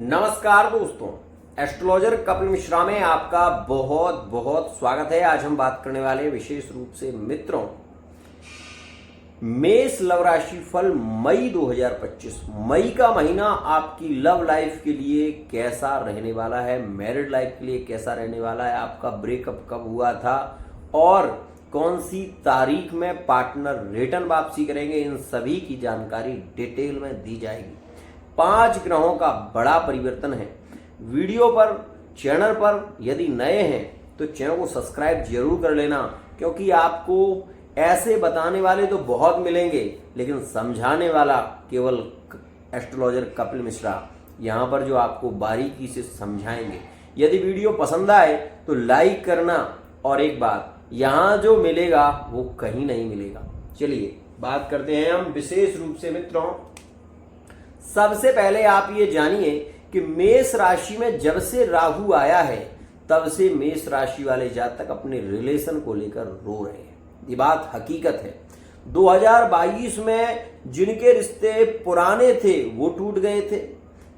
नमस्कार दोस्तों, एस्ट्रोलॉजर कपिल मिश्रा में आपका बहुत बहुत स्वागत है। आज हम बात करने वाले विशेष रूप से मित्रों, मेष लव राशि फल मई 2025। मई का महीना आपकी लव लाइफ के लिए कैसा रहने वाला है, मैरिड लाइफ के लिए कैसा रहने वाला है, आपका ब्रेकअप कब हुआ था और कौन सी तारीख में पार्टनर रिटर्न वापसी करेंगे, इन सभी की जानकारी डिटेल में दी जाएगी। 5 ग्रहों का बड़ा परिवर्तन है। वीडियो पर, चैनल पर यदि नए हैं तो चैनल को सब्सक्राइब जरूर कर लेना, क्योंकि आपको ऐसे बताने वाले तो बहुत मिलेंगे, लेकिन समझाने वाला केवल एस्ट्रोलॉजर कपिल मिश्रा यहाँ पर जो आपको बारीकी से समझाएंगे। यदि वीडियो पसंद आए तो लाइक करना, और एक बात, यहाँ जो मिलेगा वो कहीं नहीं मिलेगा। चलिए बात करते हैं हम विशेष रूप से मित्रों। सबसे पहले आप ये जानिए कि मेष राशि में जब से राहु आया है तब से मेष राशि वाले जातक अपने रिलेशन को लेकर रो रहे हैं। ये बात हकीकत है। 2022 में जिनके रिश्ते पुराने थे वो टूट गए थे।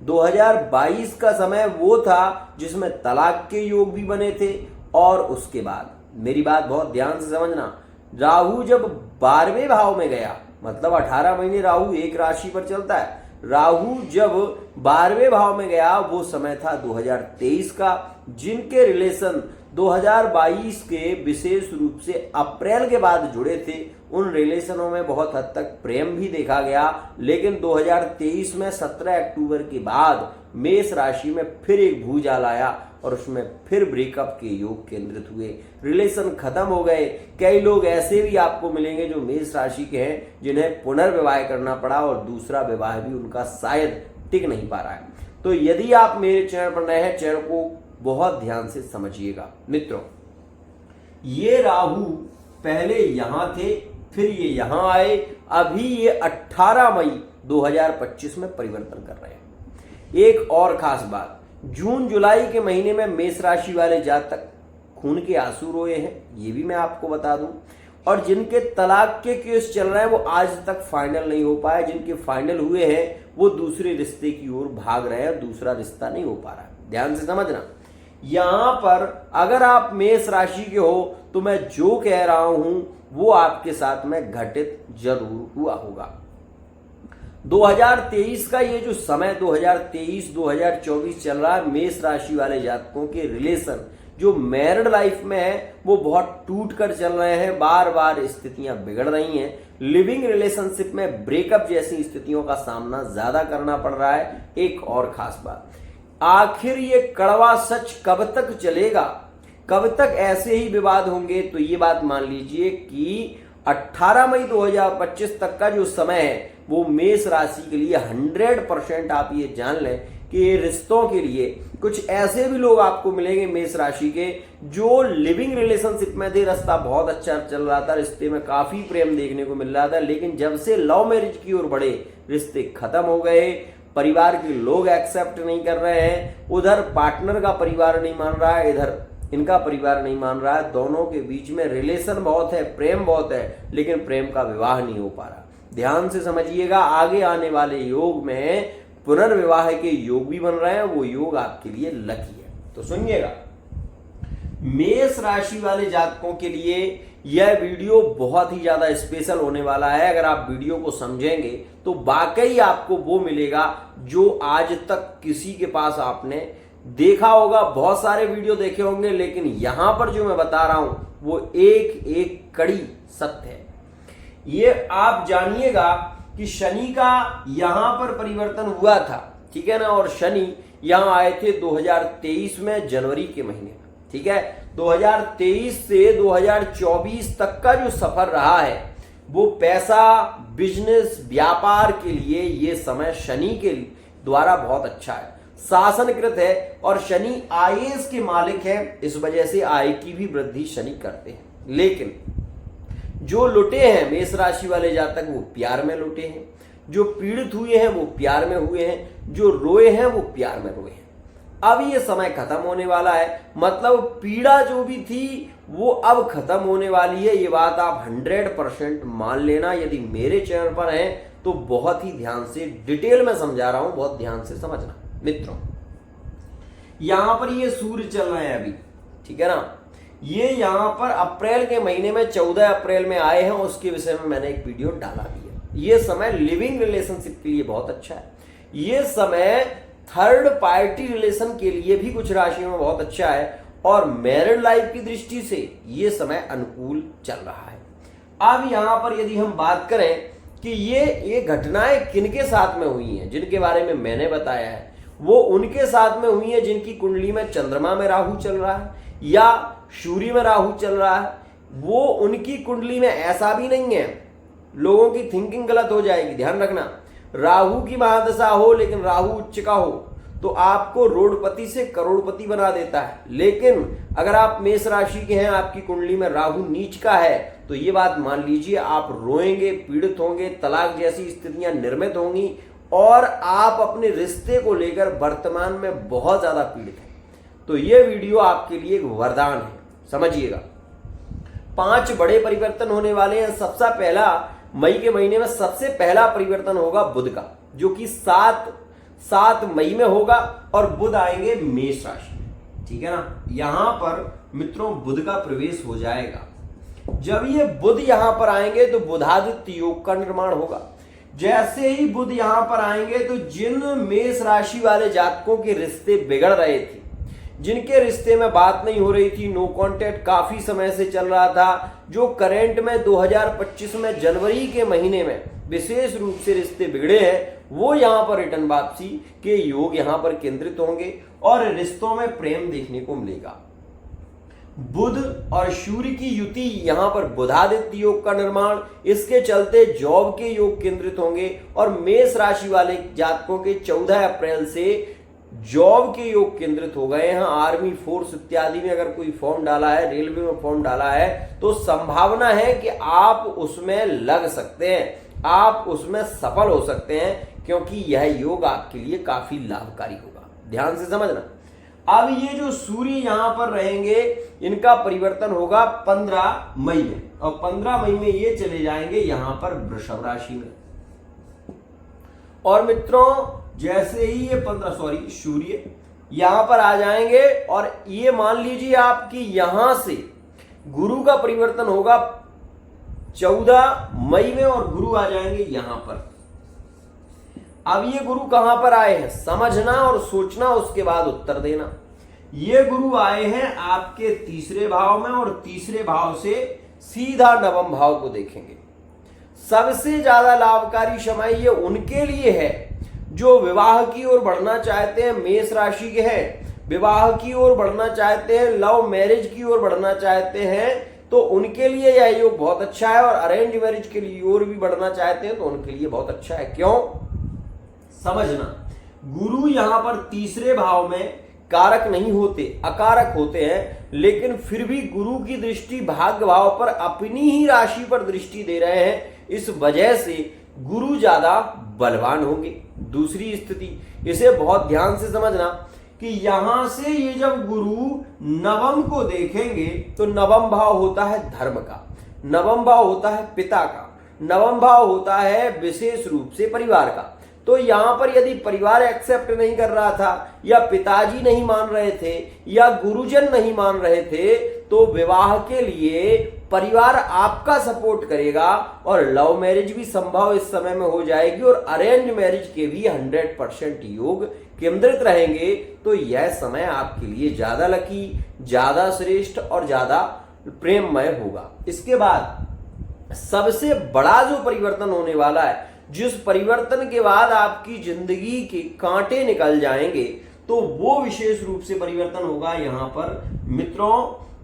2022 का समय वो था जिसमें तलाक के योग भी बने थे। और उसके बाद मेरी बात बहुत ध्यान से समझना, राहु जब 12वें भाव में गया, मतलब 18 महीने राहु एक राशि पर चलता है, राहु जब 12वें भाव में गया वो समय था 2023 का। जिनके रिलेशन 2022 के विशेष रूप से अप्रैल के बाद जुड़े थे, उन रिलेशनों में बहुत हद तक प्रेम भी देखा गया। लेकिन 2023 में 17 अक्टूबर के बाद मेष राशि में फिर एक भूचाल आया और उसमें फिर ब्रेकअप के योग केंद्रित हुए, रिलेशन खत्म हो गए। कई लोग ऐसे भी आपको मिलेंगे जो मेष राशि के हैं, जिन्हें पुनर्विवाह करना पड़ा और दूसरा विवाह भी उनका शायद टिक नहीं पा रहा है। तो यदि आप मेरे चैनल पर नए हैं, चैनल को बहुत ध्यान से समझिएगा। मित्रों, ये राहु पहले यहां थे, फिर ये यहां आए, अभी ये 18 मई 2025 में परिवर्तन कर रहे हैं। एक और खास बात, जून जुलाई के महीने में मेष राशि वाले जातक खून के आंसू रोए हैं, ये भी मैं आपको बता दूं। और जिनके तलाक के केस चल रहे हैं वो आज तक फाइनल नहीं हो पाए, जिनके फाइनल हुए हैं वो दूसरे रिश्ते की ओर भाग रहे हैं, दूसरा रिश्ता नहीं हो पा रहा है। ध्यान से समझना, यहां पर अगर आप मेष राशि के हो तो मैं जो कह रहा हूं वो आपके साथ में घटित जरूर हुआ होगा। 2023 का ये जो समय 2023-2024 चल रहा है, मेष राशि वाले जातकों के रिलेशन जो मैरिड लाइफ में है वो बहुत टूट कर चल रहे हैं, बार बार स्थितियां बिगड़ रही हैं। लिविंग रिलेशनशिप में ब्रेकअप जैसी स्थितियों का सामना ज्यादा करना पड़ रहा है। एक और खास बात, आखिर ये कड़वा सच कब तक चलेगा, कब तक ऐसे ही विवाद होंगे? तो ये बात मान लीजिए कि 18 मई 2025 तक का जो समय है वो मेष राशि के लिए 100% आप ये जान लें कि रिश्तों के लिए कुछ ऐसे भी लोग आपको मिलेंगे मेष राशि के जो लिविंग रिलेशनशिप में थे, रास्ता बहुत अच्छा चल रहा था, रिश्ते में काफी प्रेम देखने को मिल रहा था, लेकिन जब से लव मैरिज की ओर बढ़े रिश्ते खत्म हो गए। परिवार के लोग एक्सेप्ट नहीं कर रहे हैं, उधर पार्टनर का परिवार नहीं मान रहा है, इधर इनका परिवार नहीं मान रहा है। दोनों के बीच में रिलेशन बहुत है, प्रेम बहुत है, लेकिन प्रेम का विवाह नहीं हो पा रहा। ध्यान से समझिएगा, आगे आने वाले योग में पुनर्विवाह के योग भी बन रहे हैं, वो योग आपके लिए लकी है। तो सुनिएगा, मेष राशि वाले जातकों के लिए यह वीडियो बहुत ही ज्यादा स्पेशल होने वाला है। अगर आप वीडियो को समझेंगे तो वाकई आपको वो मिलेगा जो आज तक किसी के पास आपने देखा होगा। बहुत सारे वीडियो देखे होंगे, लेकिन यहां पर जो मैं बता रहा हूं वो एक एक कड़ी सत्य है। ये आप जानिएगा कि शनि का यहां पर परिवर्तन हुआ था, ठीक है ना, और शनि यहां आए थे 2023 में जनवरी के महीने, ठीक है। 2023 से 2024 तक का जो सफर रहा है वो पैसा, बिजनेस, व्यापार के लिए ये समय शनि के द्वारा बहुत अच्छा है, शासनकृत है, और शनि आईएएस के मालिक है, इस वजह से आय की भी वृद्धि शनि करते हैं। लेकिन जो लुटे हैं मेष राशि वाले जातक वो प्यार में लुटे हैं, जो पीड़ित हुए हैं वो प्यार में हुए हैं, जो रोए हैं वो प्यार में रोए हैं। अब ये समय खत्म होने वाला है, मतलब पीड़ा जो भी थी वो अब खत्म होने वाली है। ये बात आप 100% मान लेना। यदि मेरे चैनल पर हैं तो बहुत ही ध्यान से डिटेल में समझा रहा हूं, बहुत ध्यान से समझना। मित्रों, यहां पर ये सूर्य चल रहे हैं अभी, ठीक है ना। ये यहां पर अप्रैल के महीने में 14 अप्रैल में आए हैं, उसके विषय में मैंने एक वीडियो डाला भी है। ये समय लिविंग रिलेशनशिप के लिए बहुत अच्छा है। ये समय थर्ड पार्टी रिलेशन के लिए भी कुछ राशियों में बहुत अच्छा है और मैरिड लाइफ की दृष्टि से ये समय अनुकूल चल रहा है। अब यहां पर यदि हम बात करें कि ये घटनाएं किनके साथ में हुई हैं, जिनके बारे में मैंने बताया है, वो उनके साथ में हुई है जिनकी कुंडली में चंद्रमा में राहु चल रहा है या सूर्य में राहु चल रहा है। वो उनकी कुंडली में ऐसा भी नहीं है, लोगों की थिंकिंग गलत हो जाएगी, ध्यान रखना। राहु की महादशा हो लेकिन राहु उच्च का हो तो आपको रोडपति से करोड़पति बना देता है। लेकिन अगर आप मेष राशि के हैं, आपकी कुंडली में राहु नीच का है, तो ये बात मान लीजिए आप रोएंगे, पीड़ित होंगे, तलाक जैसी स्थितियां निर्मित होंगी और आप अपने रिश्ते को लेकर वर्तमान में बहुत ज्यादा पीड़ित हैं। तो ये वीडियो आपके लिए एक वरदान है, समझिएगा। 5 बड़े परिवर्तन होने वाले हैं। सबसे पहला, मई के महीने में सबसे पहला परिवर्तन होगा बुध का, जो कि 7 मई में होगा और बुध आएंगे मेष राशि में, ठीक है ना। यहां पर मित्रों बुध का प्रवेश हो जाएगा। जब ये बुध यहां पर आएंगे तो बुधादित्य योग का निर्माण होगा। जैसे ही बुध यहां पर आएंगे तो जिन मेष राशि वाले जातकों के रिश्ते बिगड़ रहे थे, जिनके रिश्ते में बात नहीं हो रही थी, नो कांटेक्ट काफी समय से चल रहा था, जो करंट में 2025 में जनवरी के महीने में विशेष रूप से रिश्ते बिगड़े हैं, वो यहां पर रिटर्न वापसी के योग यहां पर केंद्रित होंगे और रिश्तों में प्रेम देखने को मिलेगा। बुध और सूर्य की युति, यहां पर बुधादित्य योग का निर्माण, इसके चलते जॉब के योग केंद्रित होंगे और मेष राशि वाले जातकों के 14 अप्रैल से जॉब के योग केंद्रित हो गए हैं। आर्मी फोर्स इत्यादि में अगर कोई फॉर्म डाला है, रेलवे में फॉर्म डाला है, तो संभावना है कि आप उसमें लग सकते हैं, आप उसमें सफल हो सकते हैं, क्योंकि यह योग आपके लिए काफी लाभकारी होगा। ध्यान से समझना। अब ये जो सूर्य यहां पर रहेंगे, इनका परिवर्तन होगा 15 मई में और 15 मई में ये चले जाएंगे यहां पर वृषभ राशि में। और मित्रों जैसे ही ये सूर्य यहां पर आ जाएंगे और ये मान लीजिए आपकी यहां से गुरु का परिवर्तन होगा 14 मई में और गुरु आ जाएंगे यहां पर। अब ये गुरु कहां पर आए हैं समझना और सोचना, उसके बाद उत्तर देना। ये गुरु आए हैं आपके तीसरे भाव में और तीसरे भाव से सीधा नवम भाव को देखेंगे। सबसे ज्यादा लाभकारी समय ये उनके लिए है जो विवाह की ओर बढ़ना चाहते हैं, मेष राशि के हैं, विवाह की ओर बढ़ना चाहते हैं, लव मैरिज की ओर बढ़ना चाहते हैं, तो उनके लिए यह योग बहुत अच्छा है। और अरेंज मैरिज के लिए ओर भी बढ़ना चाहते हैं तो उनके लिए बहुत अच्छा है। क्यों? समझना, गुरु यहां पर तीसरे भाव में कारक नहीं होते, अकारक होते हैं, लेकिन फिर भी गुरु की दृष्टि भाग्य भाव पर अपनी ही राशि पर दृष्टि दे रहे हैं। इस वजह से गुरु ज्यादा बलवान होंगे। दूसरी स्थिति, इसे बहुत ध्यान से समझना कि यहां से ये जब गुरु नवम को देखेंगे तो नवम भाव होता है धर्म का, नवम भाव होता है पिता का, नवम भाव होता है विशेष रूप से परिवार का। तो यहां पर यदि परिवार एक्सेप्ट नहीं कर रहा था या पिताजी नहीं मान रहे थे या गुरुजन नहीं मान रहे थे, तो विवाह के लिए परिवार आपका सपोर्ट करेगा और लव मैरिज भी संभव इस समय में हो जाएगी और अरेंज मैरिज के भी 100% योग केंद्रित रहेंगे। तो यह समय आपके लिए ज्यादा लकी, ज्यादा श्रेष्ठ और ज्यादा प्रेममय होगा। इसके बाद सबसे बड़ा जो परिवर्तन होने वाला है, जिस परिवर्तन के बाद आपकी जिंदगी के कांटे निकल जाएंगे, तो वो विशेष रूप से परिवर्तन होगा यहां पर मित्रों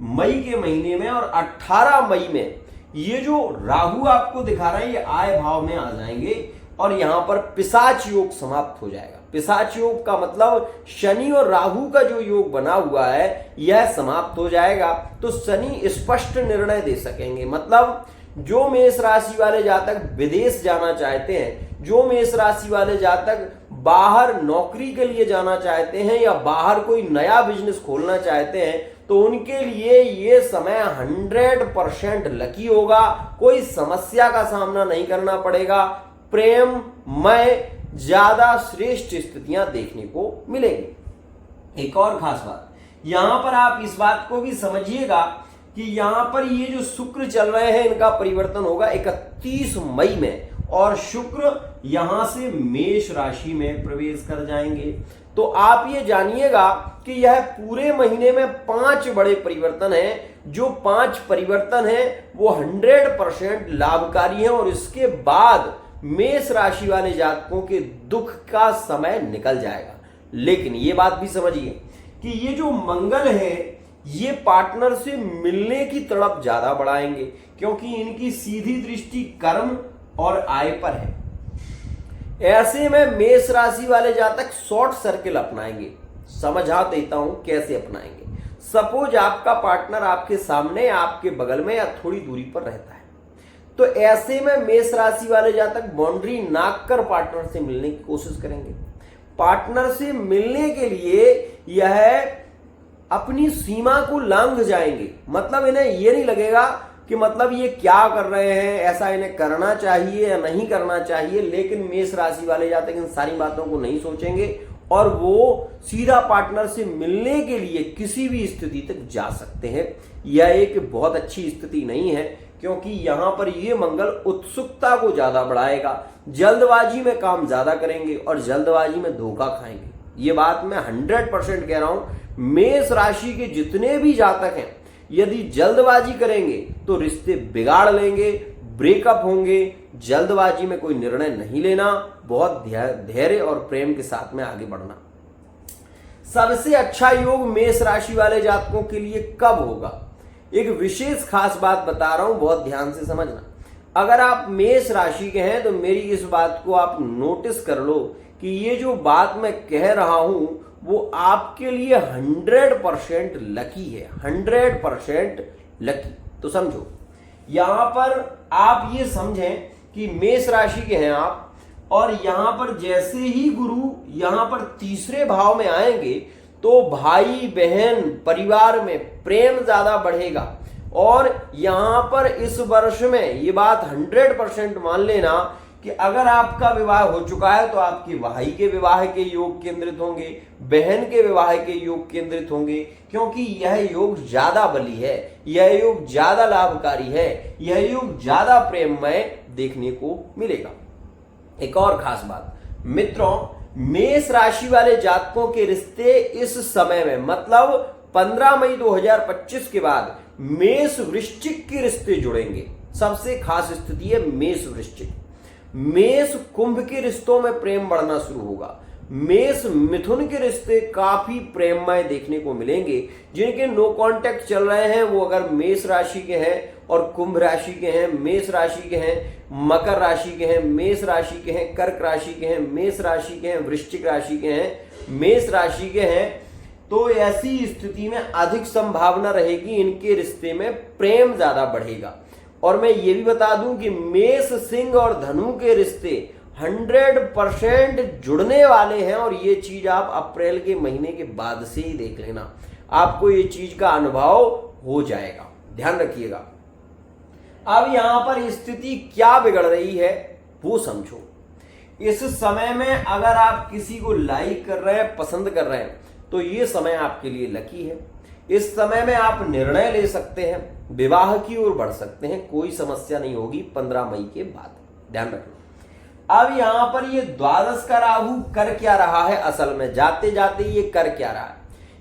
मई के महीने में। और 18 मई में ये जो राहु आपको दिखा रहा है ये आय भाव में आ जाएंगे और यहां पर पिशाच योग समाप्त हो जाएगा। पिशाच योग का मतलब शनि और राहु का जो योग बना हुआ है यह समाप्त हो जाएगा। तो शनि स्पष्ट निर्णय दे सकेंगे। मतलब जो मेष राशि वाले जातक विदेश जाना चाहते हैं, जो मेष राशि वाले जातक बाहर नौकरी के लिए जाना चाहते हैं या बाहर कोई नया बिजनेस खोलना चाहते हैं, तो उनके लिए ये समय 100% लकी होगा। कोई समस्या का सामना नहीं करना पड़ेगा। प्रेममय ज्यादा श्रेष्ठ स्थितियां देखने को मिलेंगी। एक और खास बात, यहां पर आप इस बात को भी समझिएगा कि यहां पर ये जो शुक्र चल रहे हैं इनका परिवर्तन होगा 31 मई में, और शुक्र यहां से मेष राशि में प्रवेश कर जाएंगे। तो आप ये जानिएगा कि यह पूरे महीने में 5 बड़े परिवर्तन हैं। जो 5 परिवर्तन हैं वो 100% लाभकारी हैं, और इसके बाद मेष राशि वाले जातकों के दुख का समय निकल जाएगा। लेकिन ये बात भी समझिए कि ये जो मंगल है ये पार्टनर से मिलने की तड़प ज्यादा बढ़ाएंगे, क्योंकि इनकी सीधी दृष्टि कर्म और आय पर है। ऐसे में मेष राशि वाले जातक शॉर्ट सर्किल अपनाएंगे। समझा देता हूं कैसे अपनाएंगे। सपोज आपका पार्टनर आपके सामने, आपके बगल में या थोड़ी दूरी पर रहता है, तो ऐसे में मेष राशि वाले जातक बाउंड्री नाप कर पार्टनर से मिलने की कोशिश करेंगे। पार्टनर से मिलने के लिए यह अपनी सीमा को लांघ जाएंगे। मतलब इन्हें यह नहीं लगेगा कि मतलब ये क्या कर रहे हैं, ऐसा इन्हें करना चाहिए या नहीं करना चाहिए। लेकिन मेष राशि वाले जातक इन सारी बातों को नहीं सोचेंगे और वो सीधा पार्टनर से मिलने के लिए किसी भी स्थिति तक जा सकते हैं। यह एक बहुत अच्छी स्थिति नहीं है, क्योंकि यहां पर ये मंगल उत्सुकता को ज्यादा बढ़ाएगा। जल्दबाजी में काम ज्यादा करेंगे और जल्दबाजी में धोखा खाएंगे। ये बात मैं 100% कह रहा हूं। मेष राशि के जितने भी जातक हैं, यदि जल्दबाजी करेंगे तो रिश्ते बिगाड़ लेंगे, ब्रेकअप होंगे। जल्दबाजी में कोई निर्णय नहीं लेना, बहुत धैर्य और प्रेम के साथ में आगे बढ़ना। सबसे अच्छा योग मेष राशि वाले जातकों के लिए कब होगा? एक विशेष खास बात बता रहा हूं, बहुत ध्यान से समझना। अगर आप मेष राशि के हैं तो मेरी इस बात को आप नोटिस कर लो कि ये जो बात मैं कह रहा हूं वो आपके लिए 100% लकी है, 100% लकी। तो समझो, यहां पर आप ये समझें कि मेष राशि के हैं आप, और यहां पर जैसे ही गुरु यहां पर तीसरे भाव में आएंगे तो भाई बहन परिवार में प्रेम ज्यादा बढ़ेगा। और यहां पर इस वर्ष में ये बात 100% मान लेना कि अगर आपका विवाह हो चुका है तो आपके भाई के विवाह के योग केंद्रित होंगे, बहन के विवाह के योग केंद्रित होंगे, क्योंकि यह योग ज्यादा बली है, यह योग ज्यादा लाभकारी है, यह योग ज्यादा प्रेममय देखने को मिलेगा। एक और खास बात मित्रों, मेष राशि वाले जातकों के रिश्ते इस समय में मतलब 15 मई 2025 के बाद मेष वृश्चिक के रिश्ते जुड़ेंगे। सबसे खास स्थिति है मेष वृश्चिक। मेष कुंभ के रिश्तों में प्रेम बढ़ना शुरू होगा। मेष मिथुन के रिश्ते काफी प्रेममय देखने को मिलेंगे। जिनके नो कांटेक्ट चल रहे हैं वो अगर मेष राशि के हैं और कुंभ राशि के हैं, मेष राशि के हैं, मकर राशि के हैं, मेष राशि के हैं, कर्क राशि के हैं, मेष राशि के हैं, वृश्चिक राशि के हैं, मेष राशि के हैं, तो ऐसी स्थिति में अधिक संभावना रहेगी इनके रिश्ते में प्रेम ज्यादा बढ़ेगा। और मैं ये भी बता दूं कि मेष सिंह और धनु के रिश्ते 100% जुड़ने वाले हैं, और ये चीज आप अप्रैल के महीने के बाद से ही देख लेना, आपको ये चीज का अनुभव हो जाएगा। ध्यान रखिएगा। अब यहां पर स्थिति क्या बिगड़ रही है वो समझो। इस समय में अगर आप किसी को लाइक कर रहे हैं, पसंद कर रहे हैं, तो ये समय आपके लिए लकी है। इस समय में आप निर्णय ले सकते हैं, विवाह की ओर बढ़ सकते हैं, कोई समस्या नहीं होगी 15 मई के बाद। ध्यान रखना। अब यहां पर ये द्वादश का राहु कर क्या रहा है? असल में जाते जाते ये कर क्या रहा है?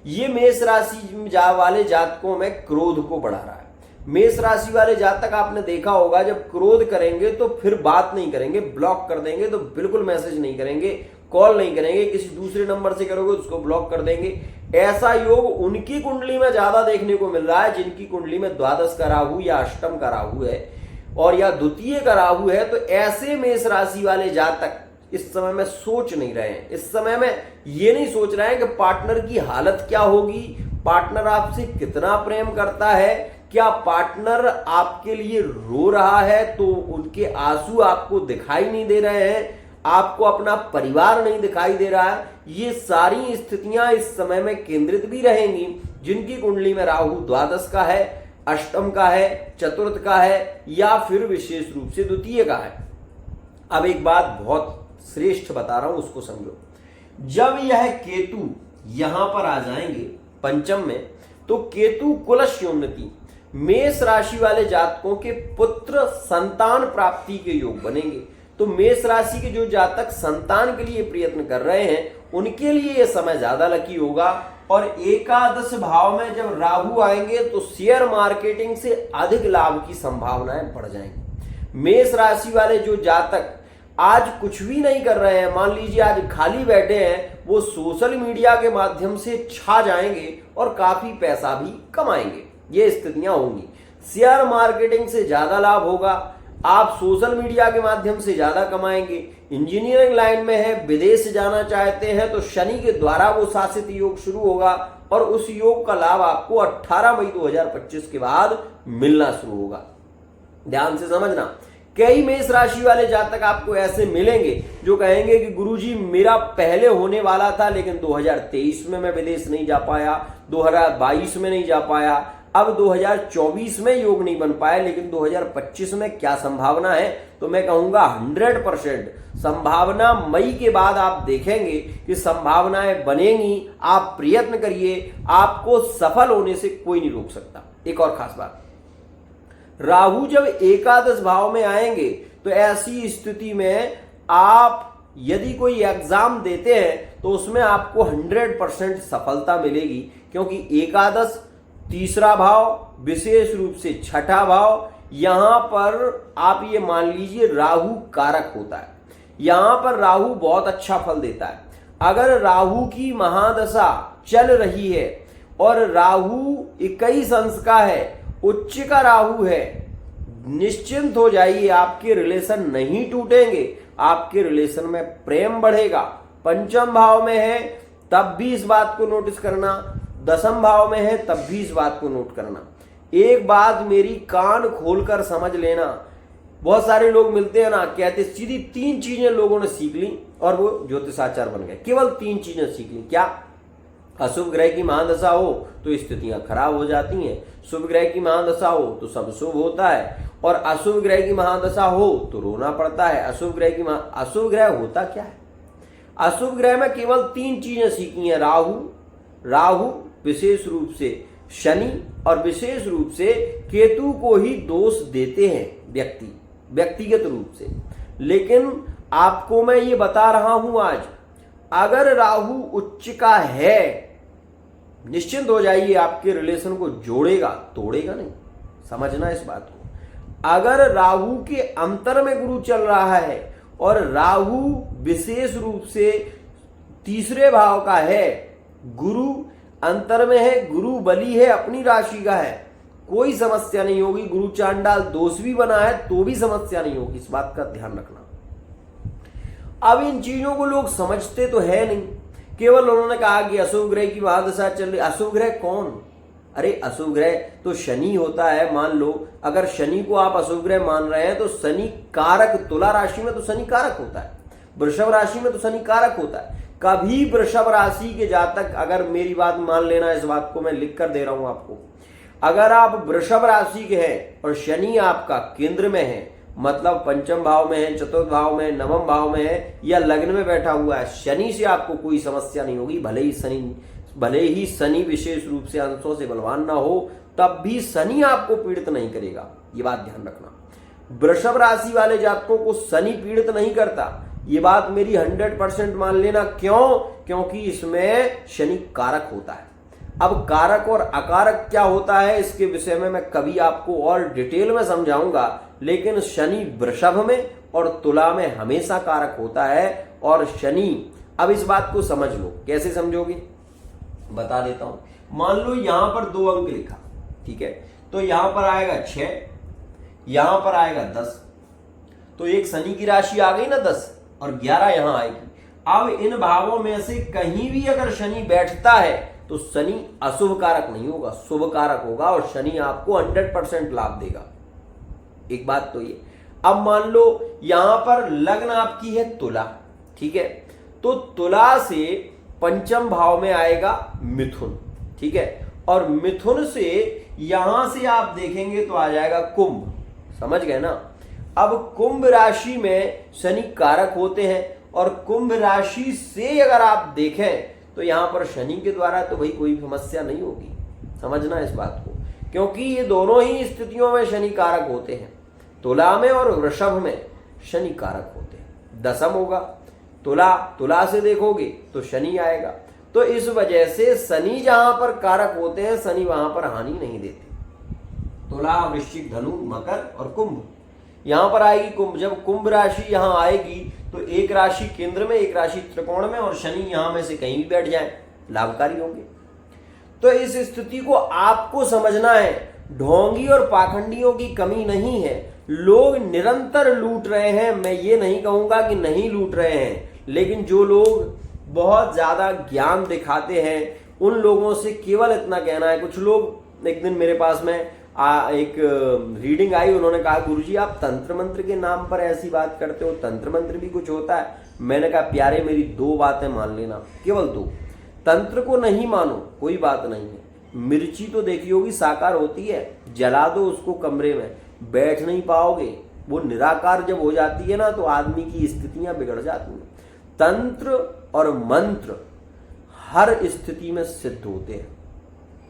ये मेष राशि वाले जातकों में क्रोध को बढ़ा रहा है। मेष राशि वाले जातक आपने देखा होगा जब क्रोध करेंगे तो फिर बात नहीं करेंगे, ब्लॉक कर देंगे, तो बिल्कुल मैसेज नहीं करेंगे, कॉल नहीं करेंगे, किसी दूसरे नंबर से करोगे उसको ब्लॉक कर देंगे। ऐसा योग उनकी कुंडली में ज्यादा देखने को मिल रहा है जिनकी कुंडली में द्वादश का राहु या अष्टम का राहु है और या द्वितीय का राहु है। तो ऐसे मेष राशि वाले जातक इस समय में सोच नहीं रहे हैं। इस समय में ये नहीं सोच रहे हैं कि पार्टनर की हालत क्या होगी, पार्टनर आपसे कितना प्रेम करता है, क्या पार्टनर आपके लिए रो रहा है तो उनके आंसू आपको दिखाई नहीं दे रहे हैं, आपको अपना परिवार नहीं दिखाई दे रहा है। ये सारी स्थितियां इस समय में केंद्रित भी रहेंगी जिनकी कुंडली में राहु द्वादश का है, अष्टम का है, चतुर्थ का है या फिर विशेष रूप से द्वितीय का है। अब एक बात बहुत श्रेष्ठ बता रहा हूं, उसको समझो। जब यह केतु यहां पर आ जाएंगे पंचम में, तो केतु कुलस्योन्नति, मेष राशि वाले जातकों के पुत्र संतान प्राप्ति के योग बनेंगे। तो मेष राशि के जो जातक संतान के लिए प्रयत्न कर रहे हैं उनके लिए यह समय ज्यादा लकी होगा। और एकादश भाव में जब राहु आएंगे तो शेयर मार्केटिंग से अधिक लाभ की संभावनाएं बढ़ जाएंगी। मेष राशि वाले जो जातक आज कुछ भी नहीं कर रहे हैं, मान लीजिए आज खाली बैठे हैं, वो सोशल मीडिया के माध्यम से छा जाएंगे और काफी पैसा भी कमाएंगे। ये स्थितियां होंगी। शेयर मार्केटिंग से ज्यादा लाभ होगा, आप सोशल मीडिया के माध्यम से ज्यादा कमाएंगे। इंजीनियरिंग लाइन में है, विदेश जाना चाहते हैं तो शनि के द्वारा वो शासित योग शुरू होगा और उस योग का लाभ आपको 18 मई 2025 के बाद मिलना शुरू होगा। ध्यान से समझना, कई मेष राशि वाले जातक आपको ऐसे मिलेंगे जो कहेंगे कि गुरुजी मेरा पहले होने वाला था लेकिन 2023 में मैं विदेश नहीं जा पाया, 2022 में नहीं जा पाया, अब 2024 में योग नहीं बन पाया, लेकिन 2025 में क्या संभावना है? तो मैं कहूंगा 100% संभावना मई के बाद आप देखेंगे कि संभावनाएं बनेंगी। आप प्रयत्न करिए, आपको सफल होने से कोई नहीं रोक सकता। एक और खास बात, राहु जब एकादश भाव में आएंगे तो ऐसी स्थिति में आप यदि कोई एग्जाम देते हैं तो उसमें आपको 100% सफलता मिलेगी, क्योंकि एकादश, तीसरा भाव, विशेष रूप से छठा भाव, यहां पर आप ये मान लीजिए राहु कारक होता है। यहां पर राहु बहुत अच्छा फल देता है। अगर राहु की महादशा चल रही है और राहु 21 अंश का है, उच्च का राहु है, निश्चिंत हो जाइए, आपके रिलेशन नहीं टूटेंगे, आपके रिलेशन में प्रेम बढ़ेगा। पंचम भाव में है तब भी इस बात को नोटिस करना, दसम भाव में है तब भी इस बात को नोट करना। एक बात मेरी कान खोलकर समझ लेना, बहुत सारे लोग मिलते हैं ना, कहते सीधी 3 चीजें लोगों ने सीख ली और वो ज्योतिषाचार्य बन गए। केवल 3 चीजें सीख ली। क्या? अशुभ ग्रह की महादशा हो तो स्थितियां खराब हो जाती हैं, शुभ ग्रह की महादशा हो तो सब शुभ होता है, और अशुभ ग्रह की महादशा हो तो रोना पड़ता है। अशुभ ग्रह होता क्या है? अशुभ ग्रह में केवल 3 चीजें सीखी हैं। राहु विशेष रूप से शनि और विशेष रूप से केतु को ही दोष देते हैं व्यक्तिगत रूप से। लेकिन आपको मैं ये बता रहा हूं आज, अगर राहु उच्च का है, निश्चिंत हो जाइए, आपके रिलेशन को जोड़ेगा, तोड़ेगा नहीं। समझना इस बात को। अगर राहु के अंतर में गुरु चल रहा है और राहु विशेष रूप से तीसरे भाव का है, गुरु अंतर में है, गुरु बली है, अपनी राशि का है, कोई समस्या नहीं होगी। गुरु चांडाल दोष भी बना है तो भी समस्या नहीं होगी, इस बात का ध्यान रखना। अब इन चीजों को लोग समझते तो है नहीं, केवल उन्होंने कहा कि अशुभ ग्रह की महादशा चल रही। अशुभ ग्रह कौन? अरे अशुभ ग्रह तो शनि होता है। मान लो अगर शनि को आप अशुभ ग्रह मान रहे हैं तो शनि कारक, तुला राशि में तो शनि कारक होता है, वृषभ राशि में तो शनि कारक होता है। कभी वृषभ राशि के जातक, अगर मेरी बात मान लेना, इस बात को मैं लिख कर दे रहा हूं आपको, अगर आप वृषभ राशि के हैं और शनि आपका केंद्र में है, मतलब पंचम भाव में है, चतुर्थ भाव में, नवम भाव में है या लग्न में बैठा हुआ है, शनि से आपको कोई समस्या नहीं होगी। भले ही शनि विशेष रूप से अंशों से बलवान ना हो, तब भी शनि आपको पीड़ित नहीं करेगा, ये बात ध्यान रखना। वृषभ राशि वाले जातकों को शनि पीड़ित नहीं करता, ये बात मेरी 100% मान लेना। क्यों? क्योंकि इसमें शनि कारक होता है। अब कारक और अकारक क्या होता है, इसके विषय में मैं कभी आपको और डिटेल में समझाऊंगा, लेकिन शनि वृषभ में और तुला में हमेशा कारक होता है। और शनि, अब इस बात को समझ लो, कैसे समझोगे बता देता हूं। मान लो यहां पर 2 अंक लिखा, ठीक है, तो यहां पर आएगा 6, यहां पर आएगा 10, तो एक शनि की राशि आ गई ना 10, और 11 यहां आएगी। अब इन भावों में से कहीं भी अगर शनि बैठता है तो शनि अशुभ कारक नहीं होगा, शुभ कारक होगा, और शनि आपको 100% लाभ देगा। एक बात तो ये। अब मान लो यहां पर लग्न आपकी है तुला, ठीक है, तो तुला से पंचम भाव में आएगा मिथुन, ठीक है, और मिथुन से यहां से आप देखेंगे तो आ जाएगा कुंभ। समझ गए ना? अब कुंभ राशि में शनि कारक होते हैं और कुंभ राशि से अगर आप देखें तो यहां पर शनि के द्वारा तो भाई कोई समस्या नहीं होगी, समझना इस बात को, क्योंकि ये दोनों ही स्थितियों में शनि कारक होते हैं। तुला में और वृषभ में शनि कारक होते हैं। दशम होगा तुला से देखोगे तो शनि आएगा, तो इस वजह से शनि जहां पर कारक होते हैं शनि वहां पर हानि नहीं देते। तुला, वृश्चिक, धनु, मकर और कुंभ, यहां पर आएगी कुंभ। जब कुंभ राशि यहां आएगी तो एक राशि केंद्र में, एक राशि त्रिकोण में, और शनि यहां में से कहीं भी बैठ जाए लाभकारी होंगे। तो इस स्थिति को आपको समझना है। ढोंगी और पाखंडियों की कमी नहीं है, लोग निरंतर लूट रहे हैं। मैं ये नहीं कहूंगा कि नहीं लूट रहे हैं, लेकिन जो लोग बहुत ज्यादा ज्ञान दिखाते हैं उन लोगों से केवल इतना कहना है। कुछ लोग, एक दिन मेरे पास में एक रीडिंग आई, उन्होंने कहा गुरुजी आप तंत्र मंत्र के नाम पर ऐसी बात करते हो, तंत्र मंत्र भी कुछ होता है। मैंने कहा प्यारे मेरी दो बातें मान लेना, केवल दो। तंत्र को नहीं मानो, कोई बात नहीं है। मिर्ची तो देखी होगी साकार होती है, जला दो उसको कमरे में, बैठ नहीं पाओगे। वो निराकार जब हो जाती है ना तो आदमी की स्थितियां बिगड़ जाती हैं। तंत्र और मंत्र हर स्थिति में सिद्ध होते हैं,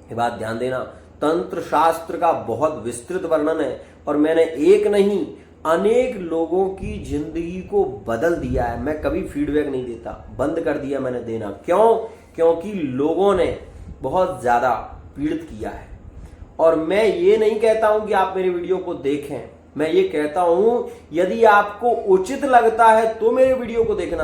ये बात ध्यान देना। तंत्र शास्त्र का बहुत विस्तृत वर्णन है और मैंने एक नहीं अनेक लोगों की जिंदगी को बदल दिया है। मैं कभी फीडबैक नहीं देता, बंद कर दिया मैंने देना। क्यों? क्योंकि लोगों ने बहुत ज्यादा पीड़ित किया है। और मैं ये नहीं कहता हूं कि आप मेरे वीडियो को देखें, मैं ये कहता हूं यदि आपको उचित लगता है तो मेरे वीडियो को देखना,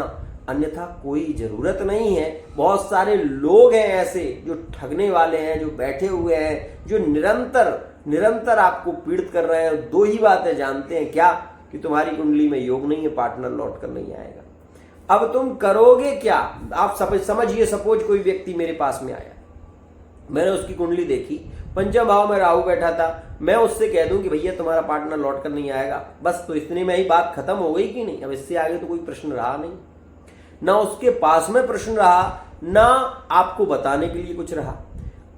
अन्यथा कोई जरूरत नहीं है। बहुत सारे लोग हैं ऐसे जो ठगने वाले हैं, जो बैठे हुए हैं, जो निरंतर आपको पीड़ित कर रहे हैं। दो ही बातें जानते हैं, क्या? कि तुम्हारी कुंडली में योग नहीं है, पार्टनर लौट कर नहीं आएगा। अब तुम करोगे क्या? आप समझिए, सपोज कोई व्यक्ति मेरे पास में आया, मैंने उसकी कुंडली देखी, पंचम भाव में राहु बैठा था, मैं उससे कह दूं कि भैया तुम्हारा पार्टनर लौट कर नहीं आएगा, बस तो इतने में ही बात खत्म हो गई कि नहीं? अब इससे आगे तो कोई प्रश्न रहा नहीं, ना उसके पास में प्रश्न रहा, ना आपको बताने के लिए कुछ रहा।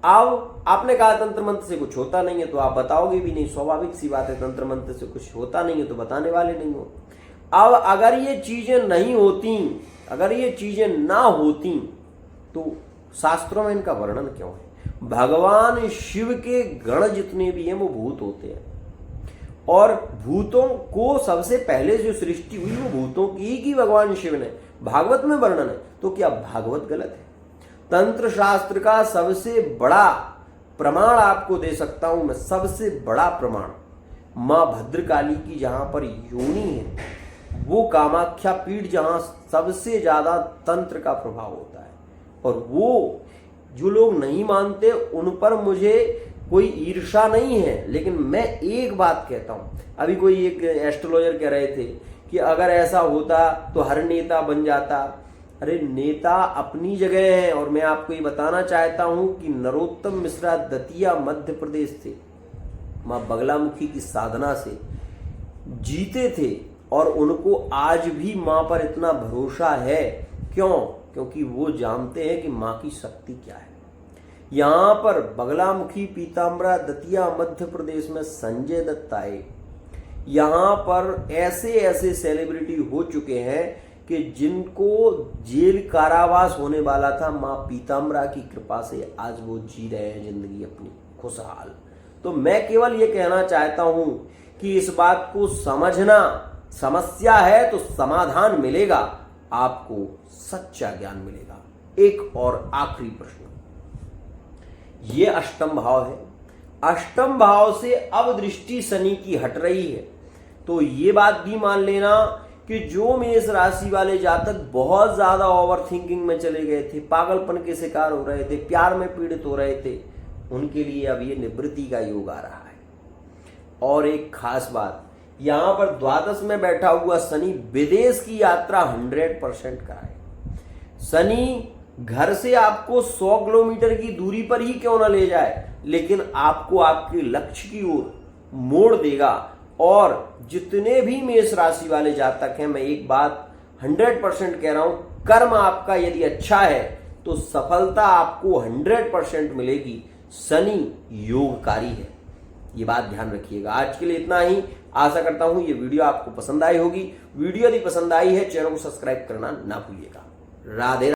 अब आपने कहा तंत्र मंत्र से कुछ होता नहीं है तो आप बताओगे भी नहीं, स्वाभाविक सी बात है। तंत्र मंत्र से कुछ होता नहीं है तो बताने वाले नहीं हो। अब अगर ये चीजें नहीं होती, अगर ये चीजें ना होती तो शास्त्रों में इनका वर्णन क्यों है? भगवान शिव के गण जितने भी हैं वो भूत होते हैं, और भूतों को सबसे पहले जो सृष्टि हुई वो भूतों की ही भगवान शिव ने, भागवत में वर्णन है। तो क्या भागवत गलत है? तंत्र शास्त्र का सबसे बड़ा प्रमाण आपको दे सकता हूं मैं, सबसे बड़ा प्रमाण मां भद्रकाली की जहां पर योनि है, वो कामाख्या पीठ जहां सबसे ज्यादा तंत्र का प्रभाव होता है। और वो जो लोग नहीं मानते उन पर मुझे कोई ईर्ष्या नहीं है, लेकिन मैं एक बात कहता हूं। अभी कोई एक एस्ट्रोलॉजर कह रहे थे कि अगर ऐसा होता तो हर नेता बन जाता। अरे नेता अपनी जगह है, और मैं आपको ये बताना चाहता हूं कि नरोत्तम मिश्रा दतिया मध्य प्रदेश से मां बगलामुखी की साधना से जीते थे, और उनको आज भी मां पर इतना भरोसा है। क्यों? क्योंकि वो जानते हैं कि मां की शक्ति क्या है। यहां पर बगलामुखी, पीताम्बरा, दतिया मध्य प्रदेश में संजय दत्त आए, यहां पर ऐसे ऐसे सेलिब्रिटी हो चुके हैं कि जिनको जेल कारावास होने वाला था, मां पीताम्बरा की कृपा से आज वो जी रहे हैं जिंदगी अपनी खुशहाल। तो मैं केवल ये कहना चाहता हूं कि इस बात को समझना, समस्या है तो समाधान मिलेगा, आपको सच्चा ज्ञान मिलेगा। एक और आखिरी प्रश्न, ये अष्टम भाव है, अष्टम भाव से अब दृष्टि शनि की हट रही है। तो ये बात भी मान लेना कि जो मेष राशि वाले जातक बहुत ज्यादा ओवर थिंकिंग में चले गए थे, पागलपन के शिकार हो रहे थे, प्यार में पीड़ित हो रहे थे, उनके लिए अब ये निवृत्ति का योग आ रहा है। और एक खास बात, यहां पर द्वादश में बैठा हुआ शनि विदेश की यात्रा 100% कराए। शनि घर से आपको 100 किलोमीटर की दूरी पर ही क्यों ना ले जाए, लेकिन आपको आपके लक्ष्य की ओर मोड़ देगा। और जितने भी मेष राशि वाले जातक हैं, मैं एक बात 100% कह रहा हूं, कर्म आपका यदि अच्छा है तो सफलता आपको 100% मिलेगी। शनि योगकारी है, ये बात ध्यान रखिएगा। आज के लिए इतना ही। आशा करता हूं ये वीडियो आपको पसंद आई होगी। वीडियो यदि पसंद आई है, चैनल को सब्सक्राइब करना ना भूलिएगा। राधे।